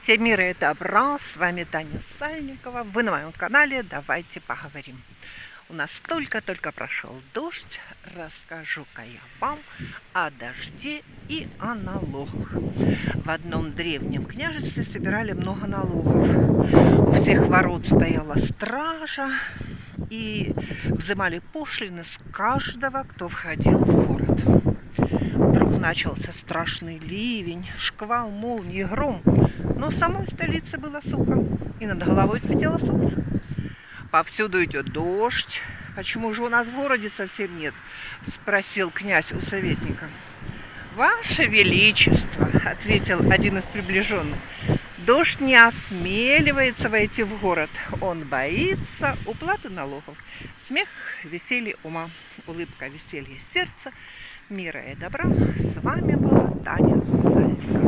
Всем мира и добра, с вами Таня Сальникова, вы на моем канале «Давайте поговорим». У нас только-только прошел дождь, расскажу-ка я вам о дожде и о налогах. В одном древнем княжестве собирали много налогов, у всех ворот стояла стража и взимали пошлины с каждого, кто входил в город. Вдруг начался страшный ливень, шквал, молнии, гром, но в самой столице было сухо, и над головой светило солнце. Повсюду идет дождь. Почему же у нас в городе совсем нет? Спросил князь у советника. Ваше Величество, ответил один из приближенных, дождь не осмеливается войти в город. Он боится уплаты налогов. Смех, веселье ума, улыбка, веселье сердца, мира и добра. С вами была Таня Сальникова.